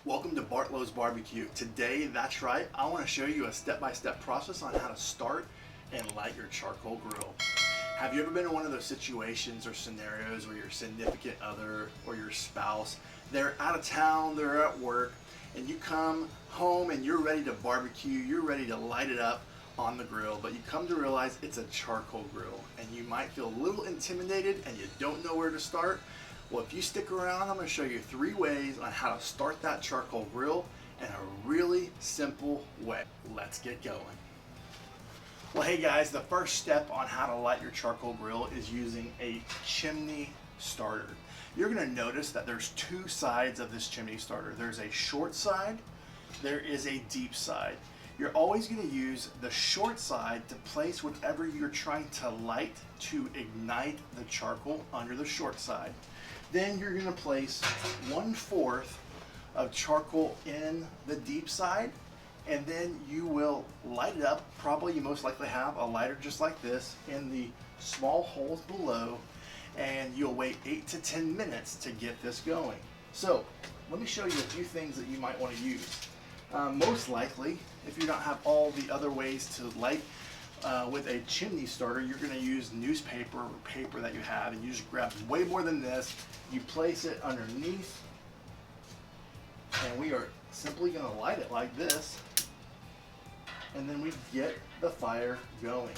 Welcome to Bartlow's Barbecue. Today, that's right, I want to show you a step-by-step process on how to start and light your charcoal grill. Have you ever been in one of those situations or scenarios where your significant other or your spouse, they're out of town, they're at work, and you come home and you're ready to barbecue, you're ready to light it up on the grill, but you come to realize it's a charcoal grill and you might feel a little intimidated and you don't know where to start? Well, if you stick around, I'm going to show you 3 ways on how to start that charcoal grill in a really simple way. Let's get going. Well, hey guys, the first step on how to light your charcoal grill is using a chimney starter. You're going to notice that there's 2 sides of this chimney starter. There's a short side, there is a deep side. You're always going to use the short side to place whatever you're trying to light to ignite the charcoal under the short side. Then you're going to place 1/4 of charcoal in the deep side, and then you will light it up. Probably you most likely have a lighter just like this in the small holes below, and you'll wait 8 to 10 minutes to get this going. So let me show you a few things that you might want to use. Most likely, if you don't have all the other ways to light with a chimney starter, you're going to use newspaper or paper that you have, and you just grab way more than this. You place it underneath, and we are simply going to light it like this, and then we get the fire going.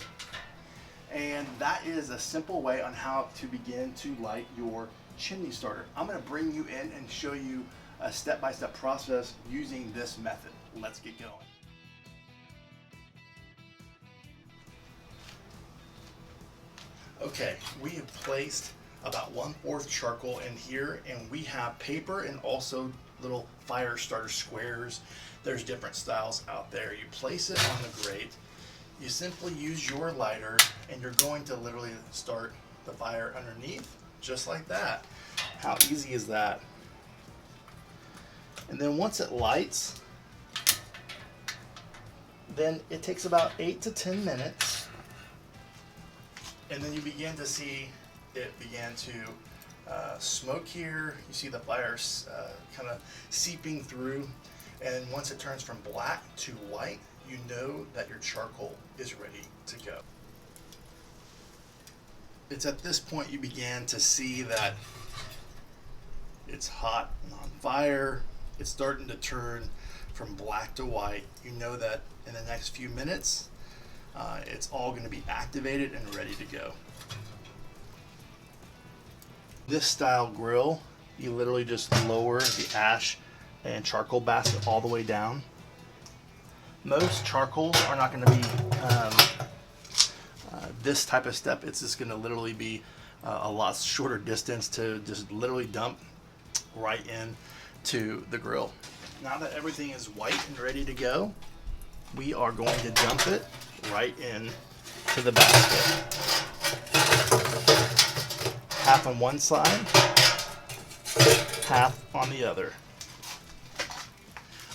And that is a simple way on how to begin to light your chimney starter. I'm going to bring you in and show you a step-by-step process using this method. Let's get going. Okay, we have placed about 1/4 charcoal in here, and we have paper and also little fire starter squares. There's different styles out there. You place it on the grate, you simply use your lighter, and you're going to literally start the fire underneath, just like that. How easy is that? And then once it lights, then it takes about 8 to 10 minutes, and then you begin to see it begin to smoke here. You see the fire kind of seeping through, and once it turns from black to white, you know that your charcoal is ready to go. It's at this point you begin to see that it's hot and on fire. It's starting to turn from black to white. You know that in the next few minutes, it's all going to be activated and ready to go. This style grill, you literally just lower the ash and charcoal basket all the way down. Most charcoals are not going to be this type of step. It's just going to literally be a lot shorter distance to just literally dump right in to the grill. Now that everything is white and ready to go, we are going to dump it right in to the basket. Half on one side, half on the other.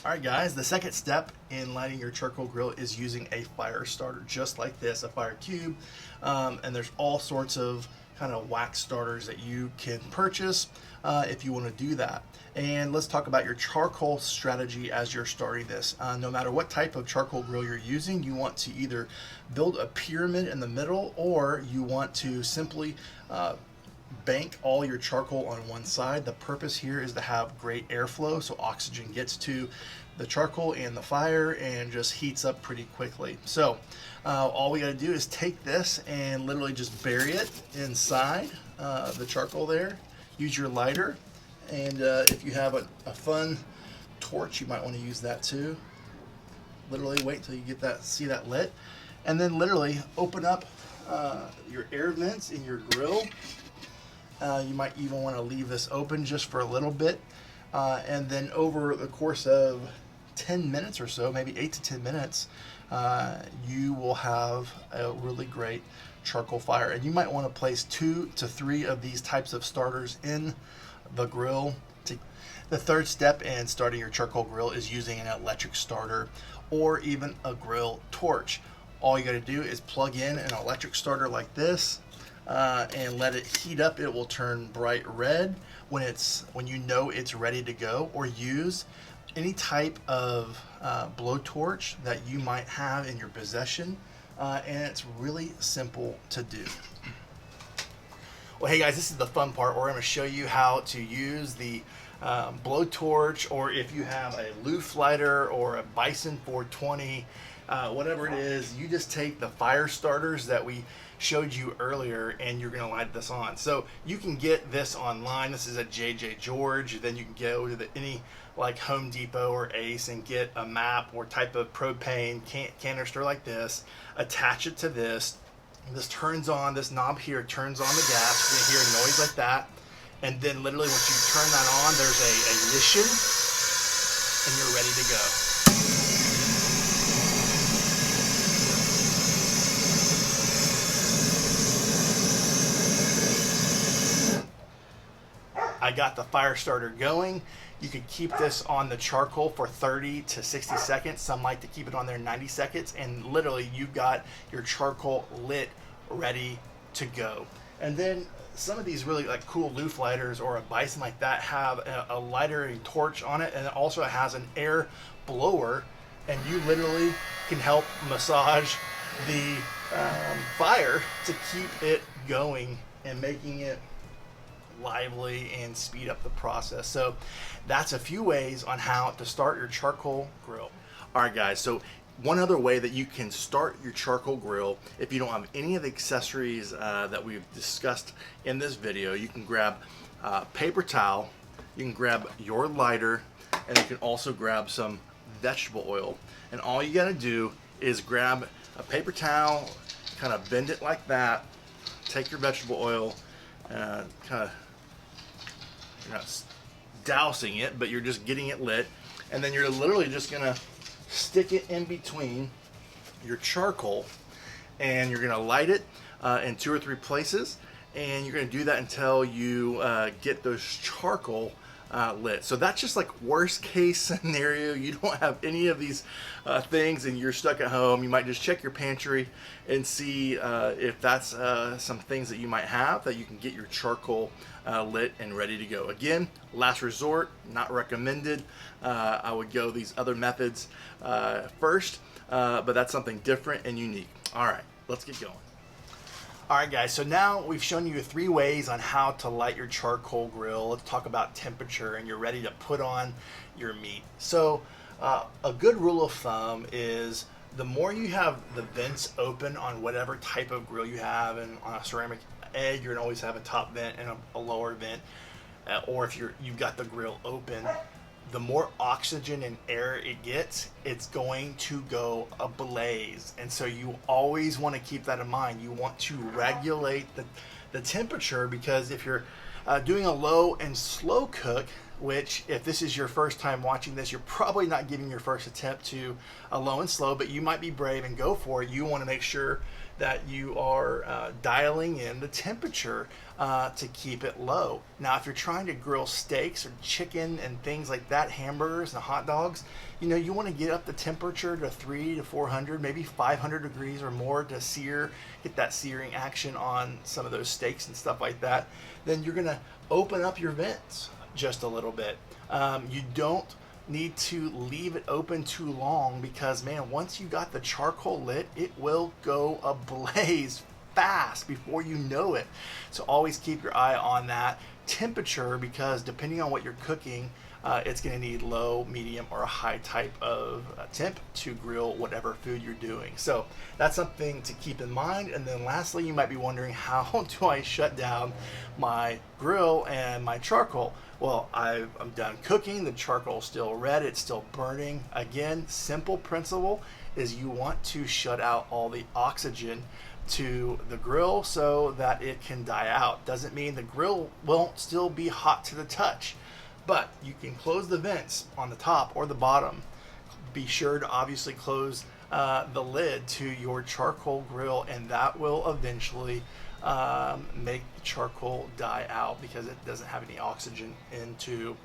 Alright guys, the second step in lighting your charcoal grill is using a fire starter just like this, a fire cube, and there's all sorts of kind of wax starters that you can purchase if you want to do that. And let's talk about your charcoal strategy as you're starting this. No matter what type of charcoal grill you're using, you want to either build a pyramid in the middle, or you want to simply bank all your charcoal on one side. The purpose here is to have great airflow so oxygen gets to the charcoal and the fire and just heats up pretty quickly. So all we got to do is take this and literally just bury it inside the charcoal there. Use your lighter, and if you have a fun torch, you might want to use that too. Literally wait till you get that, see that lit, and then literally open up your air vents in your grill. You might even want to leave this open just for a little bit, and then over the course of 10 minutes or so, maybe 8 to 10 minutes, you will have a really great charcoal fire. And you might want to place 2 to 3 of these types of starters in the grill. The third step in starting your charcoal grill is using an electric starter or even a grill torch. All you got to do is plug in an electric starter like this, and let it heat up. It will turn bright red when you know it's ready to go or use. any type of blowtorch that you might have in your possession, and it's really simple to do. Well, hey guys, this is the fun part where I'm going to show you how to use the blowtorch, or if you have a loose lighter or a Bison 420, whatever it is, you just take the fire starters that we showed you earlier and you're going to light this on. So you can get this online. This is at J.J. George. Then you can go to any like Home Depot or Ace and get a map or type of propane canister like this, attach it to this. This turns on, this knob here turns on the gas. You hear a noise like that. And then literally once you turn that on, there's a ignition and you're ready to go. I got the fire starter going. You could keep this on the charcoal for 30 to 60 seconds. Some like to keep it on there 90 seconds. And literally you've got your charcoal lit, ready to go. And then some of these really like cool loose lighters or a Bison like that have a lighter and torch on it, and it also has an air blower, and you literally can help massage the fire to keep it going and making it lively and speed up the process. So that's a few ways on how to start your charcoal grill. All right guys, so one other way that you can start your charcoal grill, if you don't have any of the accessories that we've discussed in this video, you can grab paper towel, you can grab your lighter, and you can also grab some vegetable oil. And all you gotta do is grab a paper towel, kind of bend it like that, take your vegetable oil, kind of, you're not dousing it, but you're just getting it lit, and then you're literally just gonna stick it in between your charcoal, and you're gonna light it in 2 or 3 places, and you're gonna do that until you get those charcoal lit. So that's just like worst case scenario. You don't have any of these things and you're stuck at home. You might just check your pantry and see if that's some things that you might have that you can get your charcoal lit and ready to go. Again, last resort, not recommended. I would go these other methods first, but that's something different and unique. All right, let's get going. All right guys, so now we've shown you 3 ways on how to light your charcoal grill. Let's talk about temperature, and you're ready to put on your meat. So a good rule of thumb is the more you have the vents open on whatever type of grill you have, and on a ceramic egg, you're gonna always have a top vent and a lower vent, or if you've got the grill open, the more oxygen and air it gets, it's going to go ablaze. And so you always want to keep that in mind. You want to regulate the temperature, because if you're doing a low and slow cook, which if this is your first time watching this, you're probably not giving your first attempt to a low and slow, but you might be brave and go for it. You want to make sure that you are dialing in the temperature to keep it low. Now, if you're trying to grill steaks or chicken and things like that, hamburgers and hot dogs, you know, you want to get up the temperature to 300 to 400, maybe 500 degrees or more to sear, get that searing action on some of those steaks and stuff like that. Then you're going to open up your vents just a little bit. You don't need to leave it open too long, because man, once you got the charcoal lit, it will go ablaze fast before you know it. So always keep your eye on that temperature, because depending on what you're cooking, it's going to need low, medium, or a high type of temp to grill whatever food you're doing. So that's something to keep in mind. And then lastly, you might be wondering, how do I shut down my grill and my charcoal? Well, I'm done cooking, the charcoal's still red, it's still burning. Again, simple principle is you want to shut out all the oxygen to the grill so that it can die out. Doesn't mean the grill won't still be hot to the touch, but you can close the vents on the top or the bottom. Be sure to obviously close the lid to your charcoal grill, and that will eventually make the charcoal die out, because it doesn't have any oxygen into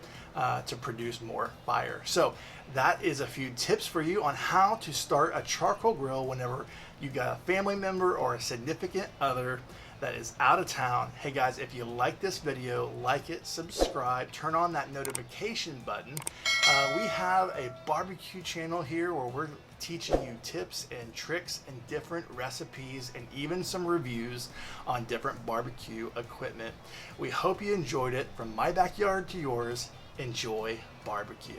to produce more fire. So that is a few tips for you on how to start a charcoal grill whenever you've got a family member or a significant other that is out of town. Hey guys, if you like this video, like it, subscribe, turn on that notification button. We have a barbecue channel here where we're teaching you tips and tricks and different recipes and even some reviews on different barbecue equipment. We hope you enjoyed it. From my backyard to yours, enjoy barbecue.